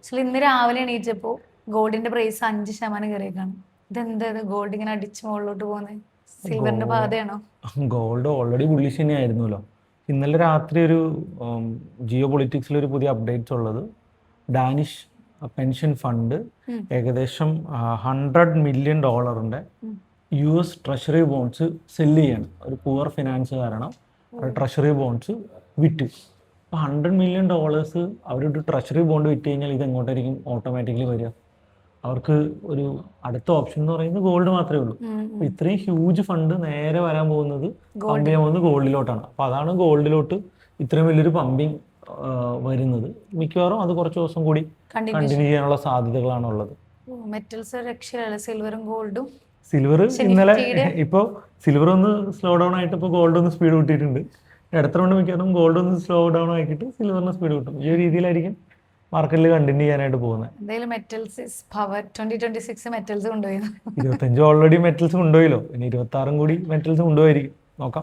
Actually ഇന്ന് രാവിലെ എണീറ്റപ്പോ ഗോൾഡിന്റെ പ്രൈസ് 5% കയറിയേക്കാണ്. ഇതെന്താ ഗോൾഡ് ഇങ്ങനെ അടിച്ച് മുകളിലോട്ട് പോകുന്നത്? സിൽവറിന്റെ ബാധയാണോ? ഗോൾഡ് ഓൾറെഡി ബുള്ളിഷ് തന്നെയായിരുന്നല്ലോ. ഇന്നലെ രാത്രി ഒരു ജിയോ പൊളിറ്റിക്സിൽ ഒരു പുതിയ അപ്ഡേറ്റ്സ് ഉള്ളത്, ഡാനിഷ് പെൻഷൻ ഫണ്ട് ഏകദേശം $100 million US treasury bonds sell ചെയ്യണം. ഒരു പുവർ ഫിനാൻസ് കാരണം ട്രഷറി ബോണ്ട്സ് വിറ്റ്. അപ്പോൾ $100 മില്യൺ അവരൊരു ട്രഷറി ബോണ്ട് വിറ്റ് കഴിഞ്ഞാൽ ഇത് എങ്ങോട്ടായിരിക്കും ഓട്ടോമാറ്റിക്കലി വരിക? അവർക്ക് ഒരു അടുത്ത ഓപ്ഷൻ എന്ന് പറയുന്നത് ഗോൾഡ് മാത്രമേ ഉള്ളൂ. അപ്പോൾ ഇത്രയും ഹ്യൂജ് ഫണ്ട് നേരെ വരാൻ പോകുന്നത് പമ്പ് ചെയ്യാൻ പോകുന്നത് ഗോൾഡിലോട്ടാണ്. അപ്പോൾ അതാണ് ഗോൾഡിലോട്ട് ഇത്രയും വലിയൊരു പമ്പിങ് വരുന്നത്. മിക്കവാറും അത് കുറച്ച് ദിവസം കൂടി കണ്ടിന്യൂ ചെയ്യാനുള്ള സാധ്യതകളാണ് ഉള്ളത്. മെറ്റൽസ് രക്ഷയില്ല, സിൽവറും ഗോൾഡും. സിൽവർ ഇന്നലെ ഇപ്പോൾ സിൽവർ ഒന്ന് സ്ലോ ഡൗൺ ആയിട്ട് ഇപ്പോൾ ഗോൾഡ് ഒന്ന് സ്പീഡ് കൂട്ടിയിട്ടുണ്ട്. അടുത്ത റൗണ്ട് മിക്കവാറും ഗോൾഡ് ഒന്ന് സ്ലോ ഡൗൺ ആക്കിയിട്ട് സിൽവറിന് സ്പീഡ് കിട്ടും. ഈ ഒരു രീതിയിലായിരിക്കും മാർക്കറ്റിൽ കണ്ടിന്യൂ ചെയ്യാനായിട്ട് പോകുന്നത്. എന്തായാലും മെറ്റൽസ് ഇസ് പവർ. 2026 മെറ്റൽസ് കൊണ്ടുപോയി. 25 ഓൾറെഡി മെറ്റൽസ് കൊണ്ടുപോയല്ലോ, ഇനി 26 കൂടി മെറ്റൽസ് കൊണ്ടുപോയിരിക്കും. നോക്കാം.